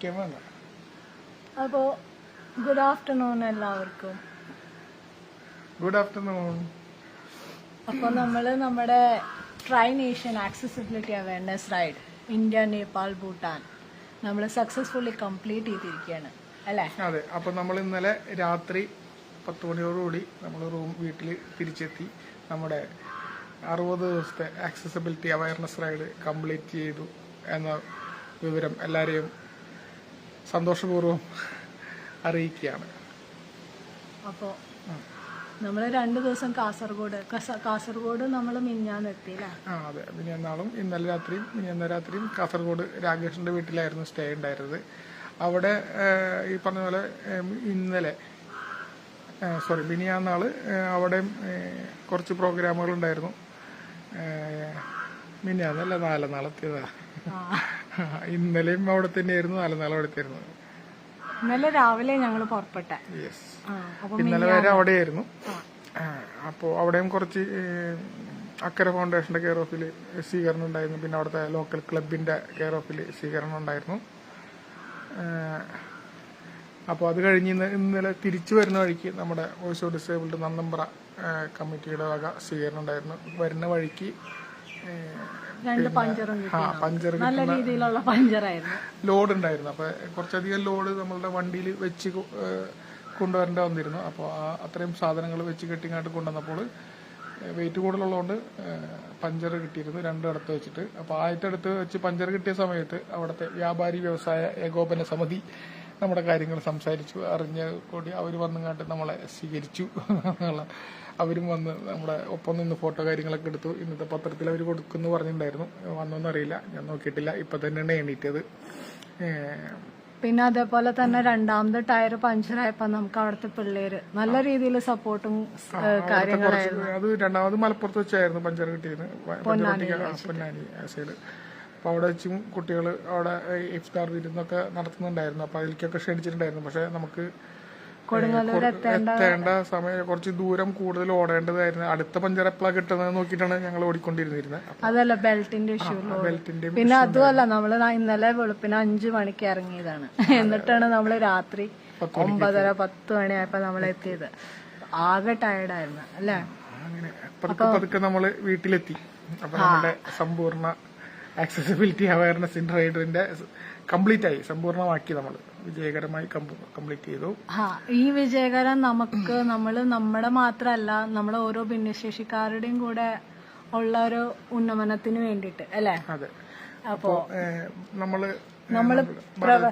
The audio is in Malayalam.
ചിക്കൻ വേണ്ട. അപ്പോൾ ഗുഡ് ആഫ്റ്റർനൂൺ എല്ലാവർക്കും. Good afternoon. അപ്പോൾ നമ്മൾ നമ്മുടെ try nation accessibility awareness ride India, Nepal, Bhutan നമ്മൾ സക്സസ്ഫുള്ളി കംപ്ലീറ്റ് ചെയ്തിരിക്കുകയാണ് അല്ലേ? അതെ. അപ്പോൾ നമ്മൾ ഇന്നലെ രാത്രി 10 മണിയോടുകൂടി നമ്മൾ വീട്ടിൽ തിരിച്ചെത്തി. നമ്മുടെ 60 ദിവസത്തെ ആക്സസിബിലിറ്റി അവയർനെസ് റൈഡ് കംപ്ലീറ്റ് ചെയ്തു എന്ന വിവരം എല്ലാവരെയും സന്തോഷപൂർവ്വം അറിയിക്കുകയാണ്. അപ്പോൾ നമ്മൾ 2 ദിവസം കാസർഗോഡ് നമ്മൾ മിനിഞ്ഞാന്നെത്തിയില്ല. അതെ. മിനിഞ്ഞാന്നാളും ഇന്നലെ രാത്രിയും മിനിഞ്ഞാന്ന രാത്രിയും കാസർഗോഡ് രാകേഷിന്റെ വീട്ടിലായിരുന്നു സ്റ്റേ ഉണ്ടായിരുന്നത്. അവിടെ ഈ പറഞ്ഞ പോലെ മിനിഞ്ഞാന്നാള് അവിടെ കുറച്ച് പ്രോഗ്രാമുകൾ ഉണ്ടായിരുന്നു. മിനിഞ്ഞാന്നല്ല, നാളെത്തിയതാ. ഇന്നലെയും അവിടെ തന്നെയായിരുന്നു, നാളെ അവിടെ എത്തിയിരുന്നു. ഇന്നലെ രാവിലെ ഞങ്ങൾ പുറപ്പെട്ടെ. യെസ്. ഇന്നലെ വരെ അവിടെയായിരുന്നു. അപ്പോൾ അവിടെയും കുറച്ച് അക്കര ഫൗണ്ടേഷന്റെ കെയർ ഓഫിൽ സ്വീകരണം ഉണ്ടായിരുന്നു. പിന്നെ അവിടുത്തെ ലോക്കൽ ക്ലബിന്റെ കെയർ ഓഫിൽ സ്വീകരണം ഉണ്ടായിരുന്നു. അപ്പോൾ അത് കഴിഞ്ഞ് ഇന്നലെ തിരിച്ചു വരുന്ന വഴിക്ക് നമ്മുടെ വോയിസ് ഓഫ് ഡിസേബിൾഡ് നന്നമ്പ്ര കമ്മിറ്റിയുടെ വക സ്വീകരണം ഉണ്ടായിരുന്നു. വരുന്ന വഴിക്ക് 2 പഞ്ചറും പഞ്ചർ നല്ല രീതിയിലുള്ള പഞ്ചറായിരുന്നു. ലോഡ് ഉണ്ടായിരുന്നു. അപ്പോൾ കുറച്ചധികം ലോഡ് നമ്മളുടെ വണ്ടിയിൽ വെച്ച് കൊണ്ടുവരേണ്ട വന്നിരുന്നു. അപ്പോൾ അത്രയും സാധനങ്ങൾ വെച്ച് കെട്ടിങ്ങാട്ട് കൊണ്ടുവന്നപ്പോൾ വെയിറ്റ് കൂടുതലുള്ളതുകൊണ്ട് പഞ്ചർ കിട്ടിയിരുന്നു 2 അടുത്ത് വെച്ചിട്ട്. അപ്പോൾ ആദ്യത്തെ വെച്ച് പഞ്ചർ കിട്ടിയ സമയത്ത് അവിടുത്തെ വ്യാപാരി വ്യവസായ ഏകോപന സമിതി നമ്മുടെ കാര്യങ്ങൾ സംസാരിച്ചു, അറിഞ്ഞ കൂടി അവർ വന്നിങ്ങാട്ട് നമ്മളെ സ്വീകരിച്ചു. അവരും വന്ന് നമ്മുടെ ഒപ്പം നിന്ന് ഫോട്ടോ കാര്യങ്ങളൊക്കെ എടുത്തു. ഇന്നത്തെ പത്രത്തിൽ അവർ കൊടുക്കുമെന്ന് പറഞ്ഞിട്ടുണ്ടായിരുന്നു. വന്നോന്നും അറിയില്ല, ഞാൻ നോക്കിയിട്ടില്ല. ഇപ്പൊ തന്നെയാണ് എണീറ്റത്. പിന്നെ അതേപോലെ തന്നെ 2ാമത്തെ ടയർ പഞ്ചറായപ്പോ നമുക്ക് അവിടുത്തെ പിള്ളേര് നല്ല രീതിയിൽ സപ്പോർട്ടും കാര്യങ്ങളായിരുന്നു. അത് 2ാമത് മലപ്പുറത്ത് വെച്ചായിരുന്നു പഞ്ചർ കിട്ടിയത്, പൊന്നാനി സൈഡ്. അപ്പൊ അവിടെ വെച്ചും കുട്ടികൾ അവിടെ ഇഫ്താർ വിരുന്നൊക്കെ നടത്തുന്നുണ്ടായിരുന്നു. അപ്പൊ അതിലേക്കൊക്കെ ക്ഷണിച്ചിട്ടുണ്ടായിരുന്നു. പക്ഷെ നമുക്ക് എത്തേണ്ട സമയം കുറച്ച് ദൂരം കൂടുതൽ ഓടേണ്ടതായിരുന്നു. അടുത്ത പഞ്ചർ എപ്പോഴാണ് കിട്ടുന്നത് നോക്കിയിട്ടാണ് ഞങ്ങൾ ഓടിക്കൊണ്ടിരുന്നിരുന്നത്. അതല്ല ബെൽറ്റിന്റെ ഇഷ്യൂ. പിന്നെ അതുമല്ല, നമ്മള് ഇന്നലെ വെളുപ്പിന് 5 മണിക്ക് ഇറങ്ങിയതാണ്. എന്നിട്ടാണ് നമ്മള് രാത്രി 9:30-10 മണിയായപ്പോ നമ്മൾ എത്തിയത്. ആകെ ടയർഡായിരുന്നു അല്ലേ? അങ്ങനെ പതുക്കെ നമ്മള് വീട്ടിലെത്തി. അപ്പൊ നമ്മുടെ സമ്പൂർണ്ണ ആക്സസിബിലിറ്റി അവയർനെസ് റൈഡറിന്റെ കംപ്ലീറ്റ് ആയി, സമ്പൂർണ്ണമാക്കി. നമ്മൾ വിജയകരമായി കംപ്ലീറ്റ് ചെയ്തു. ഈ വിജയകരം നമ്മുടെ മാത്രമല്ല, നമ്മുടെ ഓരോ ഭിന്നശേഷിക്കാരുടെയും കൂടെ ഉള്ള ഒരു ഉന്നമനത്തിന് വേണ്ടിയിട്ട് അല്ലേ? അതെ. അപ്പോ നമ്മള്